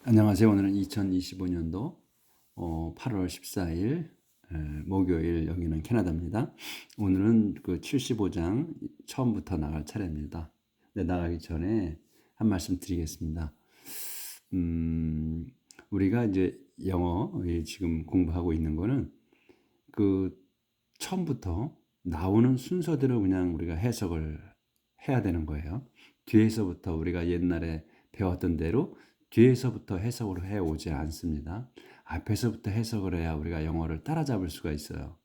안녕하세요. 오늘은 2025년도 8월 14일 목요일, 여기는 캐나다입니다. 오늘은 그 75장 처음부터 나갈 차례입니다. 네, 나가기 전에 한 말씀 드리겠습니다. 우리가 이제 영어 지금 공부하고 있는 거는 그 처음부터 나오는 순서대로 그냥 우리가 해석을 해야 되는 거예요. 뒤에서부터 우리가 옛날에 배웠던 대로 뒤에서부터 해석을 해 오지 않습니다. 앞에서부터 해석을 해야 우리가 영어를 따라잡을 수가 있어요.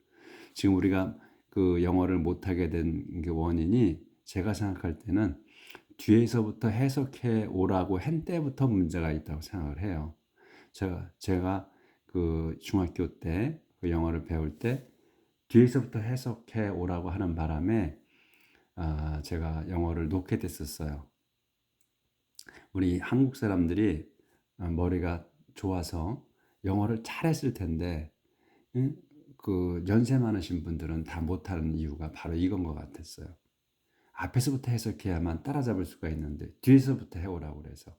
지금 우리가 그 영어를 못하게 된 그 원인이 제가 생각할 때는 뒤에서부터 해석해 오라고 한 때부터 문제가 있다고 생각을 해요. 제가 그 중학교 때 그 영어를 배울 때 뒤에서부터 해석해 오라고 하는 바람에 제가 영어를 놓게 됐었어요. 우리 한국 사람들이 머리가 좋아서 영어를 잘했을 텐데, 그 연세 많으신 분들은 다 못하는 이유가 바로 이건 것 같았어요. 앞에서부터 해석해야만 따라잡을 수가 있는데 뒤에서부터 해오라고 그래서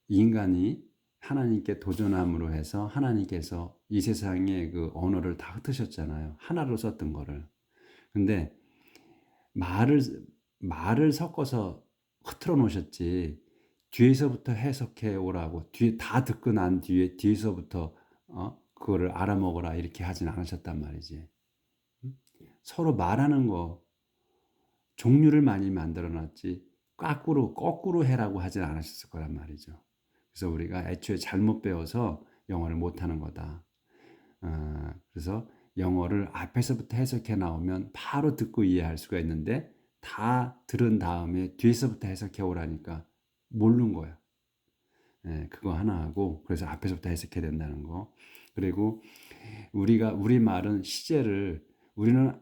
인간이 하나님께 도전함으로 해서 하나님께서 이 세상에 그 언어를 다 흩으셨잖아요. 하나로 썼던 거를. 근데 말을 말을 섞어서 흐트러 놓으셨지. 뒤에서부터 해석해 오라고 뒤에 다 듣고 난 뒤에 뒤에서부터 그거를 알아먹어라 이렇게 하진 않으셨단 말이지. 서로 말하는 거 종류를 많이 만들어 놨지 거꾸로 해라고 하진 않으셨을 거란 말이죠. 그래서 우리가 애초에 잘못 배워서 영어를 못하는 거다. 그래서 영어를 앞에서부터 해석해 나오면 바로 듣고 이해할 수가 있는데 다 들은 다음에 뒤에서부터 해석해 오라니까 모르는 거야. 그거 하나 하고 그래서 앞에서부터 해석해야 된다는 거. 그리고 우리 말은 시제를 우리는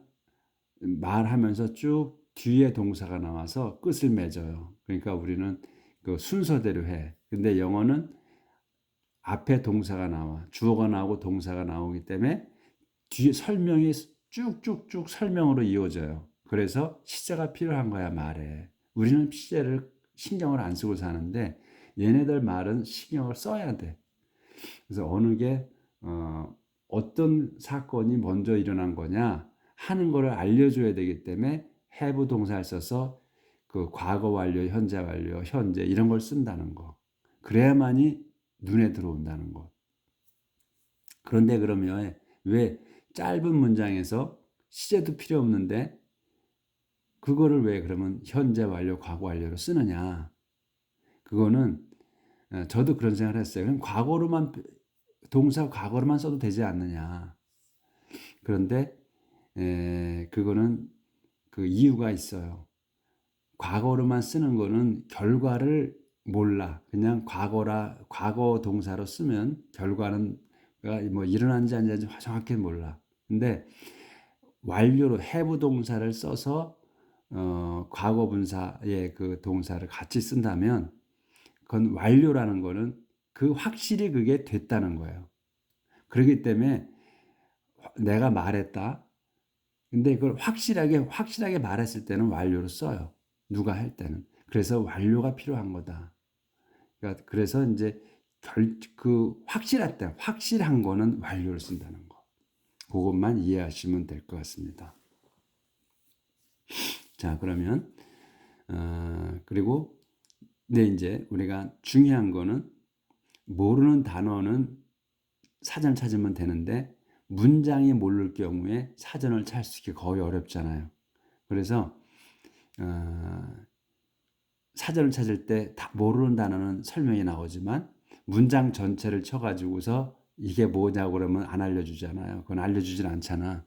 말하면서 쭉 뒤에 동사가 나와서 끝을 맺어요. 그러니까 우리는 그 순서대로 해. 근데 영어는 앞에 동사가 나와 주어가 나오고 동사가 나오기 때문에 뒤에 설명이 쭉쭉쭉 설명으로 이어져요. 그래서 시제가 필요한 거야 말에. 우리는 시제를 신경을 안 쓰고 사는데 얘네들 말은 신경을 써야 돼. 그래서 어느 게 어떤 사건이 먼저 일어난 거냐 하는 거를 알려줘야 되기 때문에 have 동사를 써서 그 과거 완료, 현재 완료, 현재 이런 걸 쓴다는 거. 그래야만이 눈에 들어온다는 거. 그런데 그러면 왜 짧은 문장에서 시제도 필요 없는데 그거를 왜 그러면 현재 완료, 과거 완료로 쓰느냐? 그거는 저도 그런 생각을 했어요. 그럼 동사 과거로만 써도 되지 않느냐? 그런데 그거는 그 이유가 있어요. 과거로만 쓰는 거는 결과를 몰라. 그냥 과거 동사로 쓰면 결과는 뭐 일어난지 안 일어난지 정확히 몰라. 근데 완료로 have 동사를 써서 과거 분사의 그 동사를 같이 쓴다면 그건 완료라는 거는 그 확실히 그게 됐다는 거예요. 그렇기 때문에 내가 말했다. 근데 그걸 확실하게 말했을 때는 완료로 써요. 누가 할 때는. 그래서 완료가 필요한 거다. 그러니까 그래서 이제 확실한 거는 완료를 쓴다는 거. 그것만 이해하시면 될 것 같습니다. 자, 그러면 그리고 이제 우리가 중요한 거는 모르는 단어는 사전 찾으면 되는데 문장이 모를 경우에 사전을 찾기 거의 어렵잖아요. 그래서 사전을 찾을 때 모르는 단어는 설명이 나오지만 문장 전체를 쳐가지고서 이게 뭐냐고 그러면 안 알려주잖아요. 그건 알려주진 않잖아.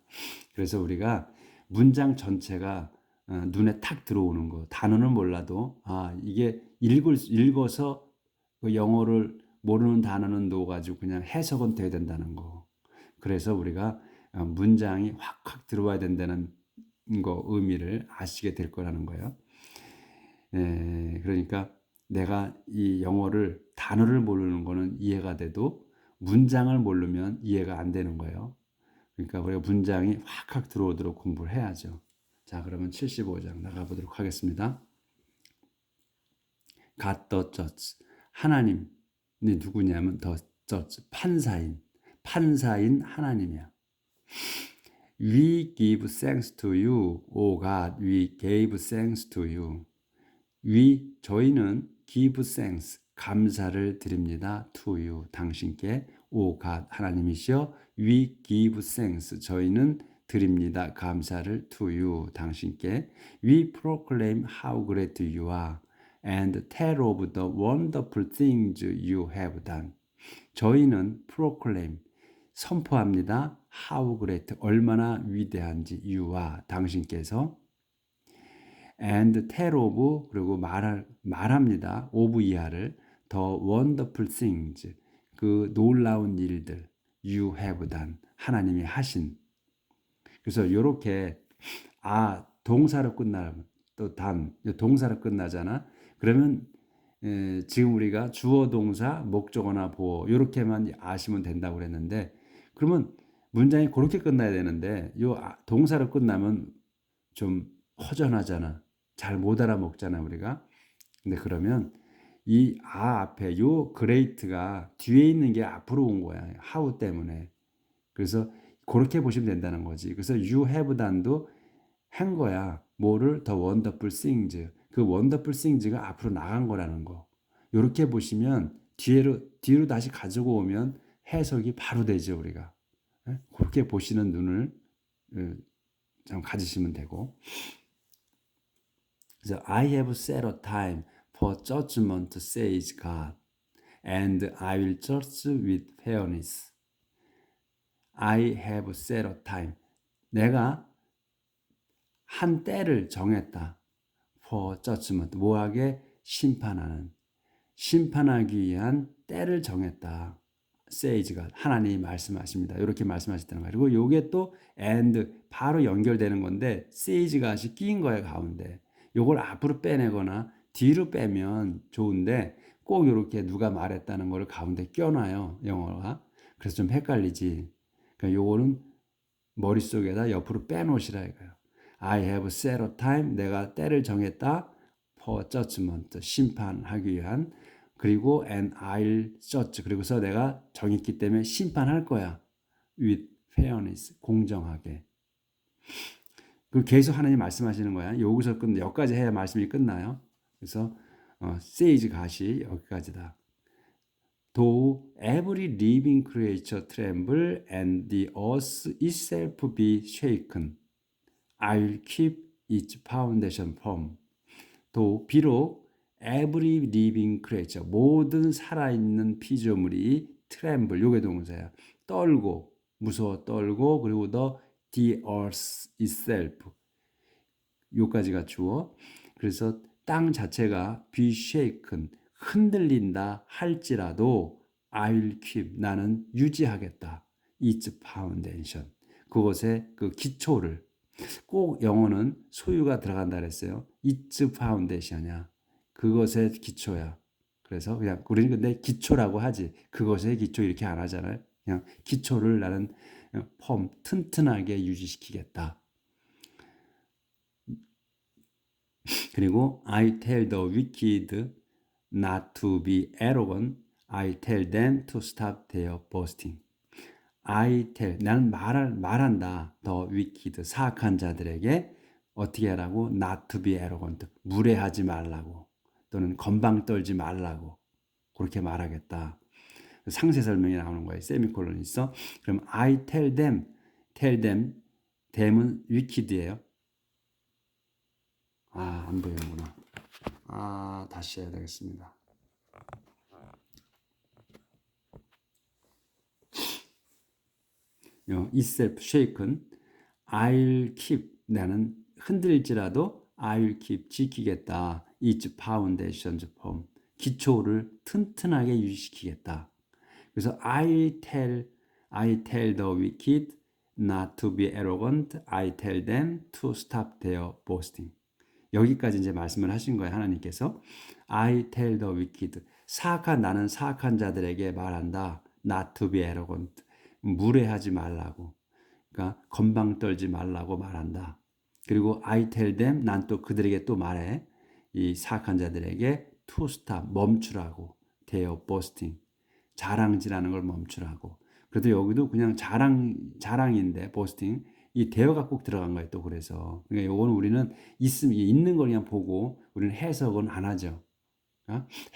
그래서 우리가 문장 전체가 눈에 탁 들어오는 거. 단어는 몰라도 이게 읽어서 그 영어를 모르는 단어는 넣어가지고 그냥 해석은 돼야 된다는 거. 그래서 우리가 문장이 확 들어와야 된다는 거 의미를 아시게 될 거라는 거예요. 그러니까 내가 이 영어를 단어를 모르는 거는 이해가 돼도 문장을 모르면 이해가 안 되는 거예요. 그러니까 우리가 문장이 확 들어오도록 공부를 해야죠. 자, 그러면 75장 나가보도록 하겠습니다. Got the judge. 하나님이 누구냐면 더 판사인 하나님이야. We give thanks to you, O God. We gave thanks to you. 저희는 give thanks, 감사를 드립니다. to you, 당신께. O God, 하나님이시여. We give thanks, 저희는 드립니다. 감사를 to you, 당신께. We proclaim how great you are and tell of the wonderful things you have done. 저희는 proclaim, 선포합니다. how great, 얼마나 위대한지 you are, 당신께서. and tell of, 그리고 말합니다. of 이하를 the wonderful things, 그 놀라운 일들 you have done, 하나님이 하신. 그래서 이렇게 동사로 끝나면 또 동사로 끝나잖아. 그러면 지금 우리가 주어 동사 목적어나 보어 이렇게만 아시면 된다고 그랬는데, 그러면 문장이 그렇게 끝나야 되는데 요 동사로 끝나면 좀 허전하잖아. 잘 못 알아먹잖아 우리가. 근데 그러면 이 앞에 요 great가 뒤에 있는 게 앞으로 온 거야. how 때문에. 그래서 그렇게 보시면 된다는 거지. 그래서 you have done도 한 거야. 뭐를? the wonderful things. 그 wonderful things가 앞으로 나간 거라는 거. 이렇게 보시면 뒤로 다시 가지고 오면 해석이 바로 되죠, 우리가. 그렇게 보시는 눈을 좀 가지시면 되고. 그래서 I have set a time for judgment, says God, and I will judge with fairness. I have set a time. 내가 한 때를 정했다. for judgment. 뭐하게? 심판하기 위한 때를 정했다. says God. 하나님이 말씀하십니다. 이렇게 말씀하셨다는 거예요. 그리고 요게 또 and 바로 연결되는 건데 says God이 끼인 거예요, 가운데. 요걸 앞으로 빼내거나 뒤로 빼면 좋은데 꼭 이렇게 누가 말했다는 걸 가운데 껴놔요, 영어가. 그래서 좀 헷갈리지. 그러니까 요거는 머릿속에다 옆으로 빼놓으시라 이거예요. I have set a time, 내가 때를 정했다. for judgment, 심판하기 위한. 그리고 and I'll judge, 그리고서 내가 정했기 때문에 심판할 거야. with fairness, 공정하게. 그 계속 하나님 말씀하시는 거야. 여기까지 해야 말씀이 끝나요. 그래서 says God이 여기까지다. Though every living creature tremble and the earth itself be shaken, I will keep its foundation firm. 또 비록 every living creature, 모든 살아있는 피조물이 tremble, 요게 동사야. 떨고, 무서워 떨고, 그리고 the earth itself, 요까지가 주어. 그래서 땅 자체가 be shaken, 흔들린다 할지라도 I will keep, 나는 유지하겠다. its foundation, 그것의 그 기초를. 꼭 영어는 소유가 들어간다 그랬어요. its foundation이야. 그것의 기초야. 그래서 그냥 우리는 근데 기초라고 하지. 그것의 기초 이렇게 안 하잖아요. 그냥 기초를 나는 튼튼하게 유지시키겠다. 그리고 I tell the wicked not to be arrogant. I tell them to stop their boasting. 나는 말한다. the wicked, 사악한 자들에게 어떻게 하라고? not to be arrogant, 무례하지 말라고, 또는 건방 떨지 말라고, 그렇게 말하겠다. 상세 설명이 나오는 거예요. 세미콜론이 있어. 그럼 I tell them, them은 wicked이에요. 안 보이는구나. 다시 해야 되겠습니다. itself shaken, I'll keep, 나는 흔들릴지라도 I'll keep, 지키겠다. its foundations firm, 기초를 튼튼하게 유지시키겠다. 그래서 I tell the wicked not to be arrogant. I tell them to stop their boasting. 여기까지 이제 말씀을 하신 거예요, 하나님께서. I tell the wicked, 나는 사악한 자들에게 말한다. not to be arrogant, 무례하지 말라고. 그러니까 건방 떨지 말라고 말한다. 그리고 I tell them, 난 또 그들에게 또 말해. 이 사악한 자들에게 to stop, 멈추라고. their boasting. 자랑질하는 걸 멈추라고. 그래도 여기도 그냥 자랑인데 boasting. 이 대어가 꼭 들어간 거예요. 또 그래서. 그러니까 요거는 우리는 있는 걸 그냥 보고 우리는 해석은 안 하죠.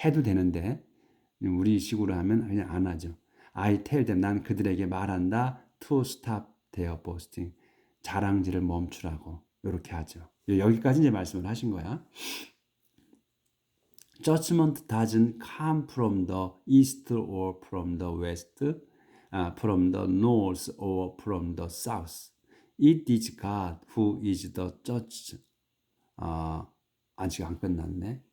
해도 되는데 우리 식으로 하면 그냥 안 하죠. I tell them, 난 그들에게 말한다. To stop their boasting. 자랑질을 멈추라고. 이렇게 하죠. 여기까지 이제 말씀을 하신 거야. Judgment doesn't come from the east or from the west, from the north or from the south. It is God who is the judge. 아직 안 끝났네.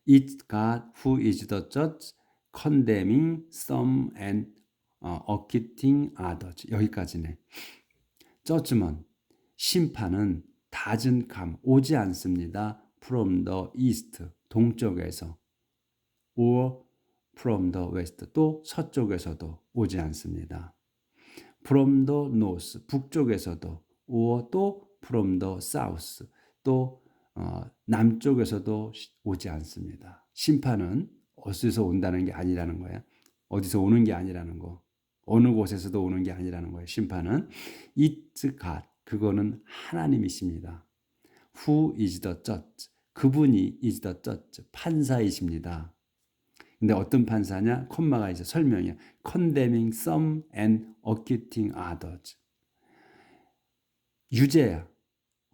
It's God who is the judge, condemning some and acquitting others. 여기까지네. judgment, 심판은 doesn't come, 오지 않습니다. from the east, 동쪽에서, or from the west, 또 서쪽에서도 오지 않습니다. from the north, 북쪽에서도, or 또 from the south, 또 남쪽에서도 오지 않습니다. 심판은 어디서 온다는 게 아니라는 거예요. 어디서 오는 게 아니라는 거. 어느 곳에서도 오는 게 아니라는 거예요. 심판은 It's God. 그거는 하나님이십니다. Who is the judge? 그분이 is the judge. 판사이십니다. 근데 어떤 판사냐? 콤마가 있어. 설명이야. Condemning some and acquitting others. 유죄야.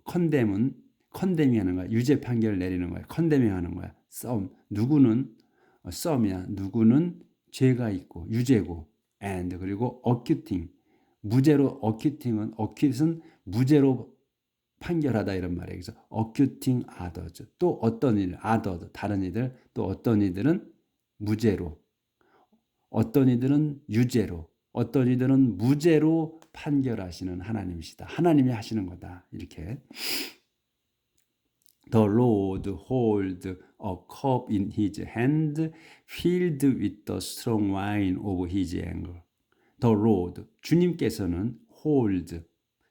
컨데밍 하는 거야. 유죄 판결을 내리는 거야. 컨데밍 하는 거야. 누구는 some이야. 누구는 죄가 있고 유죄고 and 그리고 acquitting. 무죄로 acquit은 무죄로 판결하다 이런 말이에요. 그래서 acquitting others. 또 어떤 일, others 다른 이들, 또 어떤 이들은 무죄로, 어떤 이들은 유죄로, 어떤 이들은 무죄로 판결하시는 하나님이시다. 하나님이 하시는 거다. 이렇게. The Lord holds a cup in his hand, filled with the strong wine of his anger. The Lord, 주님께서는 hold,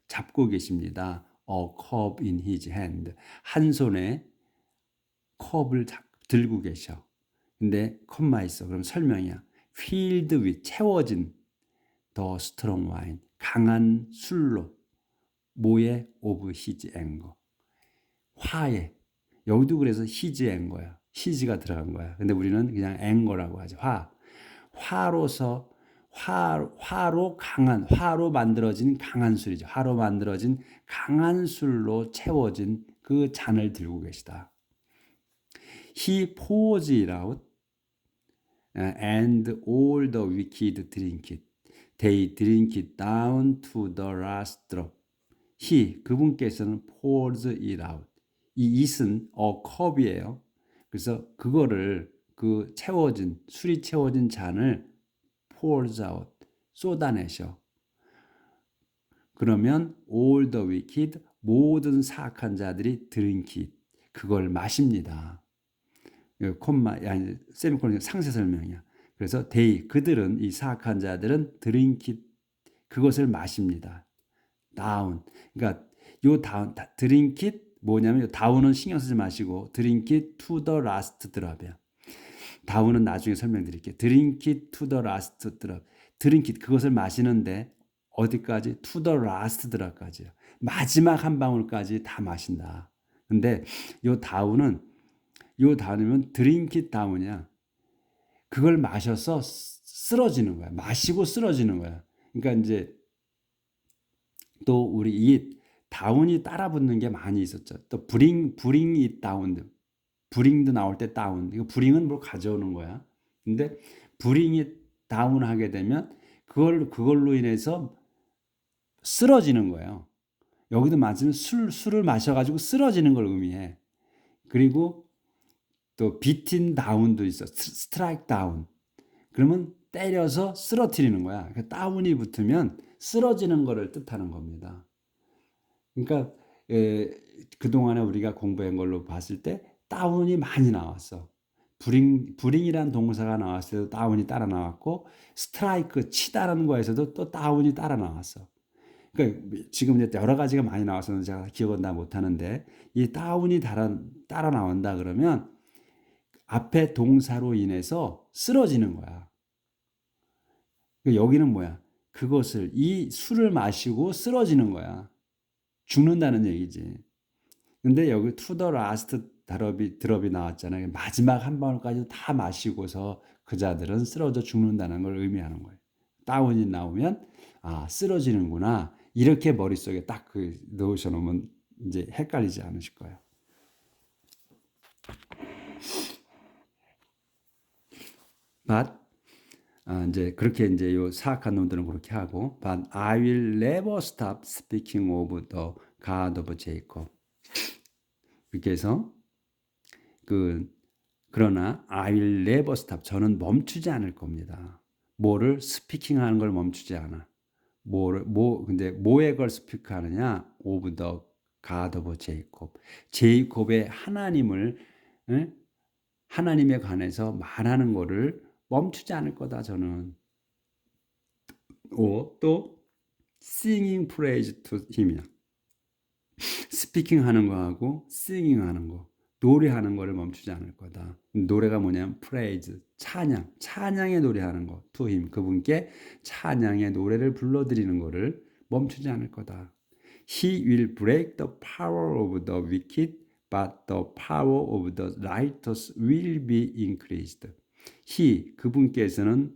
잡고 계십니다. A cup in his hand. 한 손에 컵을 들고 계셔. 근데 컵만 있어. 그럼 설명이야. Filled with, 채워진 the strong wine. 강한 술로. 뭐에? Of his anger. 화에. 여기도 그래서 his anger야. his가 들어간 거야. 근데 우리는 그냥 anger라고 하죠. 화로서 화로 만들어진 강한 술이죠. 화로 만들어진 강한 술로 채워진 그 잔을 들고 계시다. He pours it out, and all the wicked drink it. They drink it down to the last drop. He, 그분께서는 pours it out. 이 it은 컵이에요. 그래서 그거를 술이 채워진 잔을 pours out, 쏟아내셔. 그러면 all the wicked, 모든 사악한 자들이 drink it, 그걸 마십니다. 세미콜론 상세 설명이야. 그래서 그들은, 이 사악한 자들은 drink it, 그것을 마십니다. down. 그러니까 요 down, drink it 뭐냐면 요 down은 신경 쓰지 마시고 drink it to the last drop이야. 다운은 나중에 설명드릴게요. drink it to the last drop. drink it, 그것을 마시는데 어디까지? to the last drop까지요. 마지막 한 방울까지 다 마신다. 근데 요 다운이면 drink it down이야. 그걸 마셔서 쓰러지는 거야. 마시고 쓰러지는 거야. 그러니까 이제 또 우리 이 다운이 따라 붙는 게 많이 있었죠. 또 bring it down. bring도 나올 때 down. 이거 bring은 뭘 가져오는 거야. 근데 bring it down 하게 되면 그걸로 인해서 쓰러지는 거예요. 여기도 맞으면 술을 마셔가지고 쓰러지는 걸 의미해. 그리고 또 beating down도 있어. strike down. 그러면 때려서 쓰러뜨리는 거야. 그러니까 다운이 붙으면 쓰러지는 거를 뜻하는 겁니다. 그러니까 그동안에 우리가 공부한 걸로 봤을 때 다운이 많이 나왔어. 브링이란 동사가 나왔을 때도 다운이 따라 나왔고, 스트라이크, 치다라는 거에서도 또 다운이 따라 나왔어. 그러니까 지금 이제 여러 가지가 많이 나와서 제가 기억은 다 못하는데 이 다운이 따라 나온다 그러면 앞에 동사로 인해서 쓰러지는 거야. 여기는 뭐야? 그것을 이 술을 마시고 쓰러지는 거야. 죽는다는 얘기지. 근데 여기 to the last 드롭이 나왔잖아요. 마지막 한 방울까지 다 마시고서 그자들은 쓰러져 죽는다는 걸 의미하는 거예요. 다운이 나오면 아 쓰러지는구나 이렇게 머릿속에 딱 그 넣으셔 놓으면 이제 헷갈리지 않으실 거예요. But 이제 그렇게 이제 요 사악한 놈들은 그렇게 하고 But I will never stop speaking of the God of Jacob. 이렇게 해서 그러나 I will never stop. 저는 멈추지 않을 겁니다. 뭐를 스피킹하는 걸 멈추지 않아. 근데 뭐에 걸 스피크하느냐? Of the God of Jacob. 제이콥의 하나님을 하나님에 관해서 말하는 거를 멈추지 않을 거다 저는. 또 singing praise to him이야. 스피킹 하는 거하고 singing 하는 거. 노래하는 거를 멈추지 않을 거다. 노래가 뭐냐면 praise, 찬양의 노래하는 거. to him, 그분께 찬양의 노래를 불러드리는 거를 멈추지 않을 거다. He will break the power of the wicked, but the power of the righteous will be increased. He, 그분께서는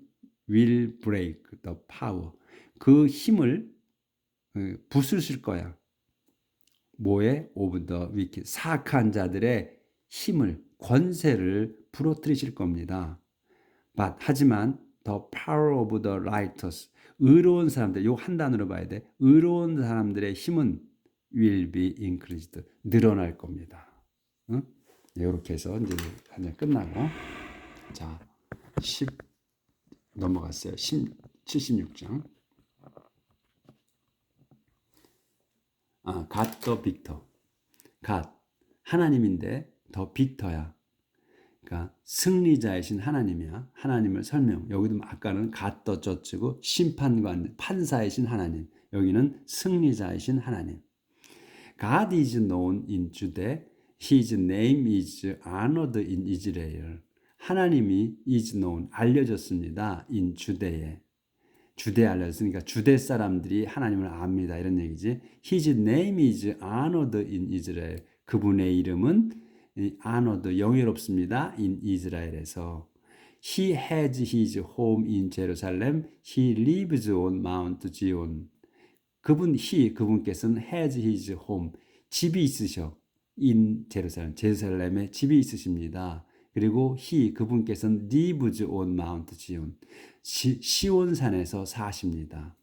will break the power. 그 힘을 부수실 거야. 뭐에? of the wicked. 사악한 자들의 힘을, 권세를 부러뜨리실 겁니다. But, 하지만 the power of the righteous. 의로운 사람들, 요 한 단어로 봐야 돼. 의로운 사람들의 힘은 will be increased. 늘어날 겁니다. 응? 이렇게 해서 이제 한 장 끝나고 자, 10 넘어갔어요. 76장. God the victor. God 하나님인데 더 빅터야. 그러니까 승리자이신 하나님이야. 하나님을 설명. 여기도 아까는 God the judge고 심판관, 판사이신 하나님. 여기는 승리자이신 하나님. God is known in Judah. His name is honored in Israel. 하나님이 is known, 알려졌습니다. in 주대에. 주대에 알려졌으니까 주대 사람들이 하나님을 압니다. 이런 얘기지. His name is honored in Israel. 그분의 이름은 honored, 영예롭습니다. in Israel에서. He has his home in Jerusalem. He lives on Mount Zion. 그분께서는 has his home, 집이 있으셔. in 제루살렘, 제루살렘에 집이 있으십니다. 그리고 그분께서는 lives on Mount Zion, 시온산에서 사십니다.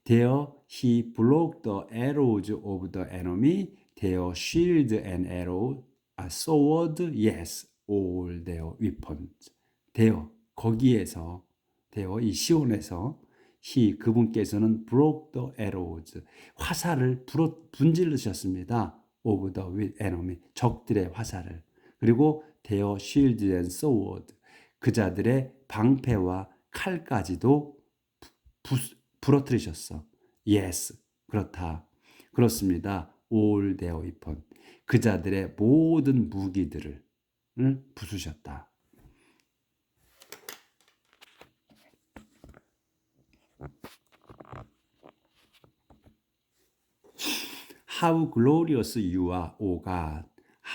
There he broke the arrows of the enemy, their shield and arrow, a sword, yes, all their weapons. There, 거기에서, there, 이 시온에서 그분께서는 broke the arrows, 화살을 분질르셨습니다. of the enemy, 적들의 화살을. 그리고 their shield and sword, 그자들의 방패와 칼까지도 부러뜨리셨어. Yes, 그렇다. 그렇습니다. all their weapon, 그자들의 모든 무기들을 부수셨다. How glorious you are, O God!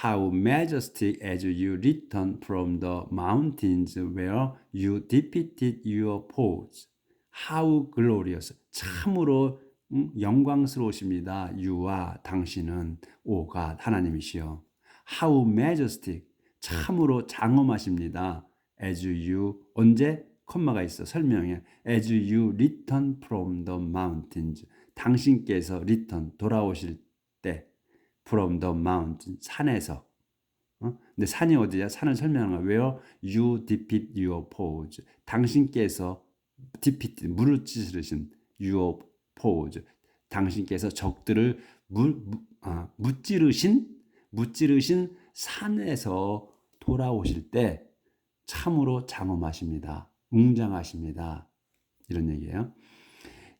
How majestic as you return from the mountains where you defeated your foes. How glorious, 참으로 영광스러우십니다. You와 당신은, O God, 하나님이시여. How majestic, 참으로 장엄하십니다. As you, 언제? 콤마가 있어, 설명해. As you return from the mountains, 당신께서 return, 돌아오실 때, from the mountain, 산에서. 근데 산이 어디야? 산을 설명하는 거야. Where you defeat your foes, 당신께서 defeat, 무찌르신 your foes, 당신께서 적들을 무찌르신 산에서 돌아오실 때 참으로 장엄하십니다. 웅장하십니다. 이런 얘기예요.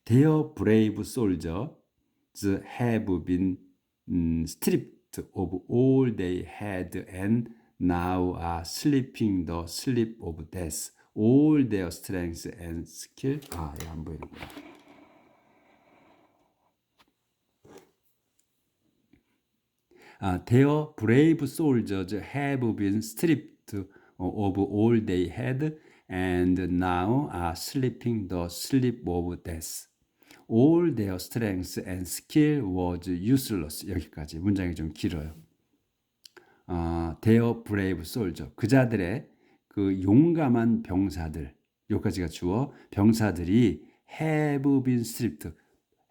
Their brave soldier, have been stripped of all they had and now are sleeping the sleep of death. All their strength and skill. 아, 이거 안 보이는구나. Their brave soldiers have been stripped of all they had and now are sleeping the sleep of death. All their strength and skill was useless. 여기까지 문장이 좀 길어요. Their brave soldier. 그자들의 그 용감한 병사들. 여기까지가 주어. 병사들이 have been stripped.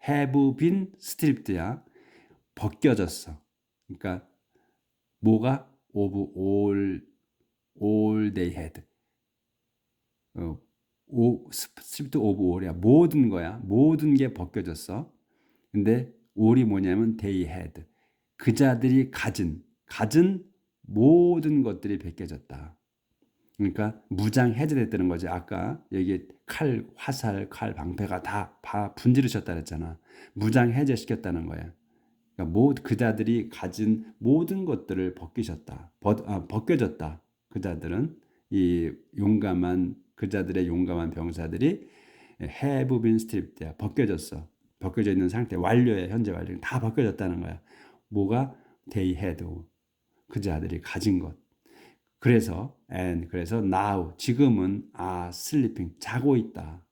have been stripped야. 벗겨졌어. 그러니까 뭐가 of all they had. stripped of all이야. 모든 거야. 모든 게 벗겨졌어. 근데 all이 뭐냐면 they had. 그자들이 가진 모든 것들이 벗겨졌다. 그러니까 무장 해제됐다는 거지. 아까 여기 칼, 화살, 칼, 방패가 다 분지르셨다 그랬잖아. 무장 해제시켰다는 거야. 그러니까 그자들이 가진 모든 것들을 벗겨졌다. 그자들은 이 그자들의 용감한 병사들이 have been stripped. 벗겨졌어. 벗겨져 있는 상태. 완료야. 현재 완료. 다 벗겨졌다는 거야. 뭐가 they had. 그자들이 가진 것. 그래서 now 지금은 are sleeping. 자고 있다.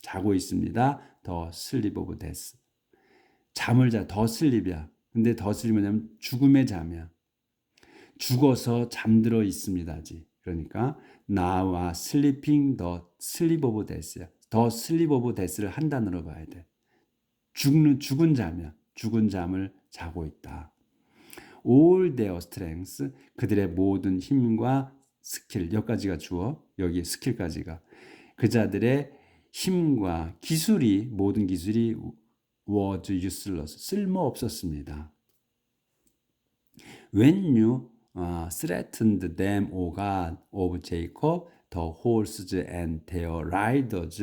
자고 있습니다. the sleep of death. 잠을 자. 더 슬립이야. 근데 더 슬립은 뭐냐면 죽음의 잠이야. 죽어서 잠들어 있습니다지. 그러니까 now are sleeping the sleep of death야. the sleep of death를 한 단어로 봐야 돼. 죽은 잠이야. 죽은 잠을 자고 있다. all their strength, 그들의 모든 힘과 스킬, 여기까지가 주어, 여기 스킬까지가. 그자들의 힘과 기술이, 모든 기술이 was useless, 쓸모없었습니다. When you threatened them, O God of Jacob, the horses and their riders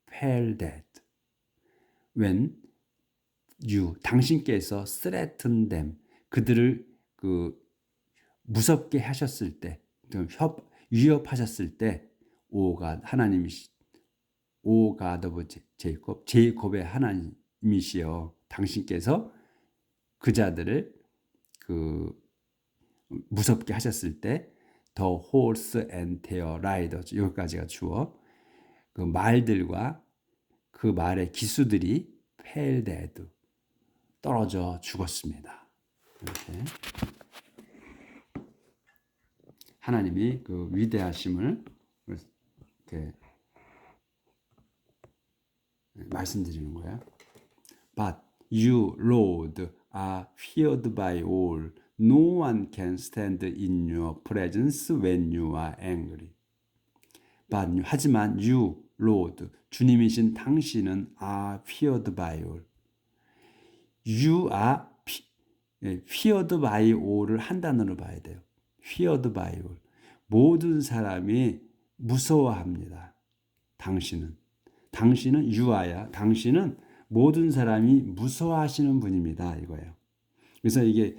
fell dead. When you, 당신께서 threatened them, 그들을 무섭게 하셨을 때, 위협하셨을 때, O God, 하나님이시, O God of Jacob, 제이콥의 하나님이시여, 당신께서 그자들을 무섭게 하셨을 때, the horse and their riders, 여기까지가 주어, 그 말들과 그 말의 기수들이 fell dead, 떨어져 죽었습니다. 이렇게 하나님이 그 위대하심을 이렇게 말씀드리는 거야. But you, Lord, are feared by all. No one can stand in your presence when you are angry. But 하지만 you, Lord, 주님이신 당신은 are feared by all. You are feared by all을 한 단어로 봐야 돼요. feared by all. 모든 사람이 무서워합니다. 당신은 유아야. 당신은 모든 사람이 무서워하시는 분입니다. 이거예요. 그래서 이게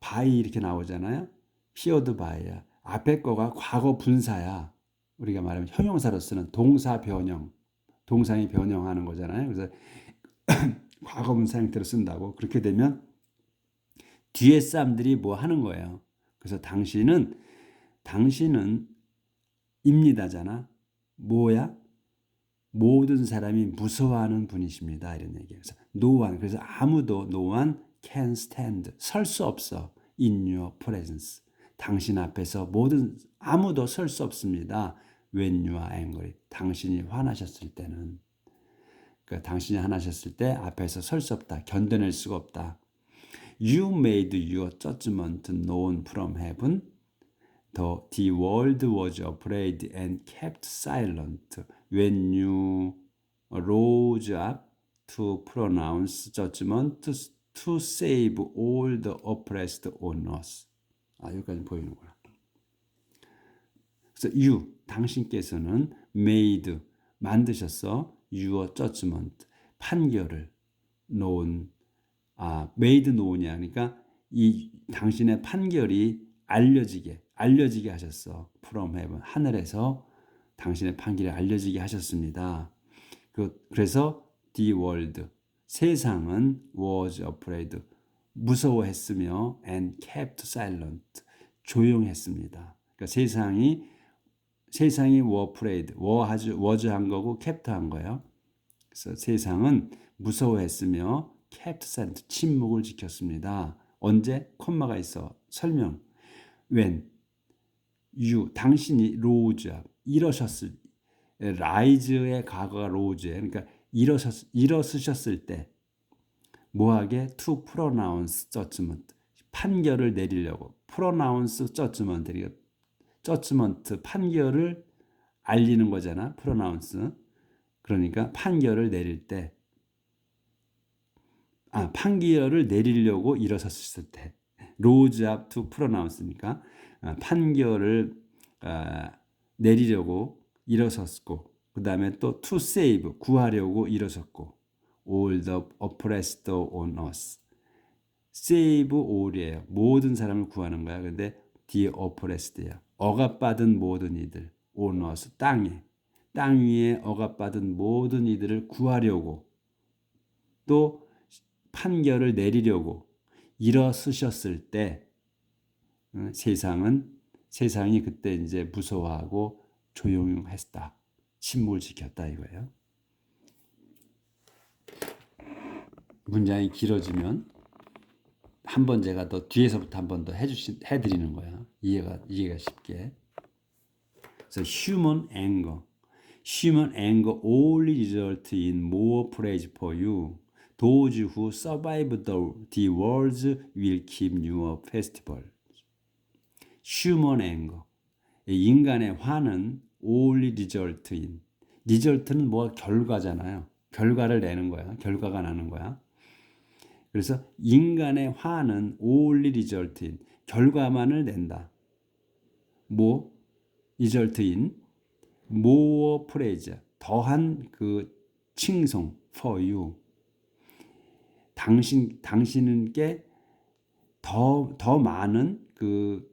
by 이렇게 나오잖아요. feared by야. 앞에 거가 과거 분사야. 우리가 말하면 형용사로 쓰는 동사 변형. 동사의 변형하는 거잖아요. 그래서 과거 분사 형태로 쓴다고. 그렇게 되면 뒤에 사람들이 뭐 하는 거예요. 그래서 당신은 입니다잖아. 뭐야? 모든 사람이 무서워하는 분이십니다. 이런 얘기예요. 그래서 no one, 그래서 아무도 no one can stand, 설 수 없어. in your presence. 당신 앞에서 아무도 설 수 없습니다. when you are angry. 당신이 화나셨을 때는. 그러니까 당신이 화나셨을 때 앞에서 설 수 없다. 견뎌낼 수가 없다. You made your judgment known from heaven. The world was afraid and kept silent when you rose up to pronounce judgment to save all the oppressed on us. 여기까지 보이는구나. 그래서 you, 당신께서는 made, 만드셨어. your judgment, 판결을. known, made known이야. 그러니까 이 당신의 판결이 알려지게 하셨어. from heaven, 하늘에서 당신의 판결이 알려지게 하셨습니다. 그래서 the world, 세상은 was afraid, 무서워했으며 and kept silent, 조용했습니다. 그러니까 세상이 were afraid, was 한 거고 kept 한 거예요. 그래서 세상은 무서워했으며 kept silent, 침묵을 지켰습니다. 언제? 콤마가 있어. 설명. when you, 당신이 rose up, 일어섰을, rise의 과거가 rose예요. 그러니까 일어서셨을 때 뭐하게? to pronounce judgment, 판결을 내리려고. pronounce judgment, judgment, 판결을 알리는 거잖아. pronounce. 그러니까 판결을 내릴 때, 판결을 내리려고 일어섰을 때, rose up to pronounce니까 판결을 내리려고 일어섰고, 그 다음에 또 to save, 구하려고 일어섰고, all the oppressed on us. save all이에요. 모든 사람을 구하는 거야. 근데 the oppressed야. 억압받은 모든 이들, on us, 땅 위에 억압받은 모든 이들을 구하려고, 또 판결을 내리려고 일어서셨을 때 세상이 그때 이제 무서워하고 조용했다. 침묵을 지켰다 이거예요. 문장이 길어지면 한번 제가 더 뒤에서부터 한 번 더 해드리는 거야. 이해가 쉽게. 그래서 human anger only result in more praise for you. Those who survive the wars will keep you a festival. human anger, 인간의 화는 only result in, result는 뭐 결과잖아요. 결과를 내는 거야. 결과가 나는 거야. 그래서 인간의 화는 only result in, 결과만을 낸다. 뭐 result in more praise, 더한 그 칭송 for you, 당신께 더 많은 그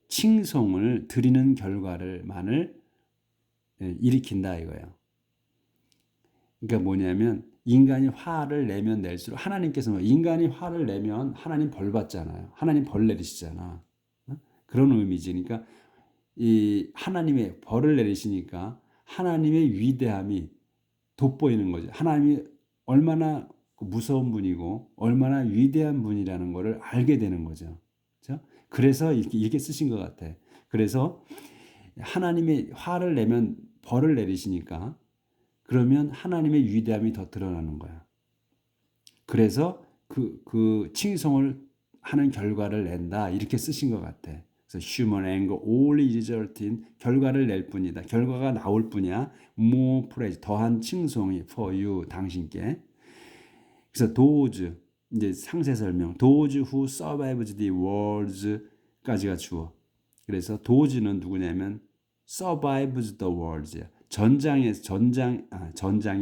칭송을 드리는 결과를만을 일으킨다 이거예요. 그러니까 뭐냐면 인간이 화를 내면 낼수록, 하나님께서 인간이 화를 내면 하나님 벌 받잖아요. 하나님 벌 내리시잖아. 그런 의미지. 그러니까 이 하나님의 벌을 내리시니까 하나님의 위대함이 돋보이는 거죠. 하나님이 얼마나 무서운 분이고 얼마나 위대한 분이라는 것을 알게 되는 거죠. 그렇죠? 그래서 이렇게 쓰신 것 같아. 그래서 하나님의 화를 내면 벌을 내리시니까 그러면 하나님의 위대함이 더 드러나는 거야. 그래서 그 칭송을 하는 결과를 낸다 이렇게 쓰신 것 같아. 그래서 human anger only result in, 결과를 낼 뿐이다. 결과가 나올 뿐이야. more praise, 더한 칭송이 for you, 당신께. 그래서 those, 이제 상세 설명, those who survived the wars까지가 주어. 그래서 those는 누구냐면 survived the wars야. 전장이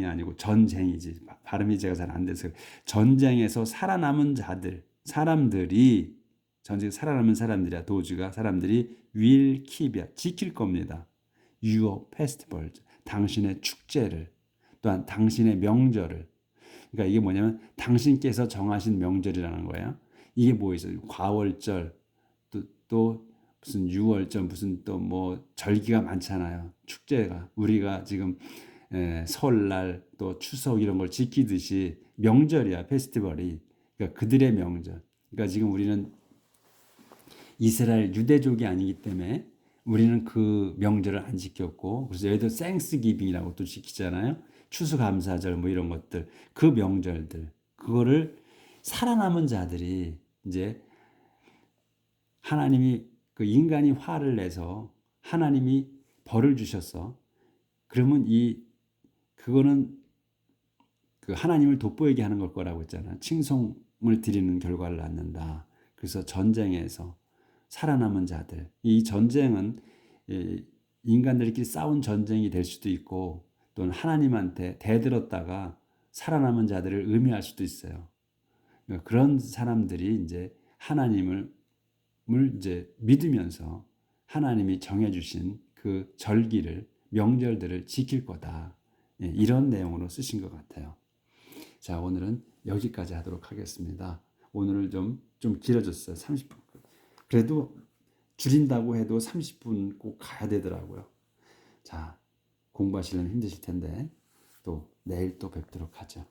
아니고 전쟁이지. 발음이 제가 잘 안 돼서. 전쟁에서 살아남은 사람들이, 전쟁에 살아남은 사람들이야. 도주가 사람들이 will keep이야. 지킬 겁니다. your festivals, 당신의 축제를, 또한 당신의 명절을. 그러니까 이게 뭐냐면 당신께서 정하신 명절이라는 거예요. 이게 뭐 있어요? 과월절, 또 무슨 유월절, 무슨 또 뭐 절기가 많잖아요. 축제가. 우리가 지금 설날 또 추석 이런 걸 지키듯이 명절이야. 페스티벌이. 그러니까 그들의 명절. 그러니까 지금 우리는 이스라엘 유대족이 아니기 때문에 우리는 그 명절을 안 지켰고, 그래서 얘도 땡스기빙이라고 또 지키잖아요. 추수감사절 뭐 이런 것들, 그 명절들, 그거를 살아남은 자들이 이제 하나님이 그 인간이 화를 내서 하나님이 벌을 주셨어. 그러면 그거는 그 하나님을 돋보이게 하는 걸 거라고 했잖아. 칭송을 드리는 결과를 낳는다. 그래서 전쟁에서 살아남은 자들, 이 전쟁은 인간들끼리 싸운 전쟁이 될 수도 있고, 또는 하나님한테 대들었다가 살아남은 자들을 의미할 수도 있어요. 그러니까 그런 사람들이 이제 하나님을 이제 믿으면서 하나님이 정해주신 그 절기를, 명절들을 지킬 거다. 예, 이런 내용으로 쓰신 것 같아요. 자, 오늘은 여기까지 하도록 하겠습니다. 오늘은 좀 길어졌어요. 30분. 그래도 줄인다고 해도 30분 꼭 가야 되더라고요. 자, 공부하시려면 힘드실 텐데 또 내일 또 뵙도록 하죠.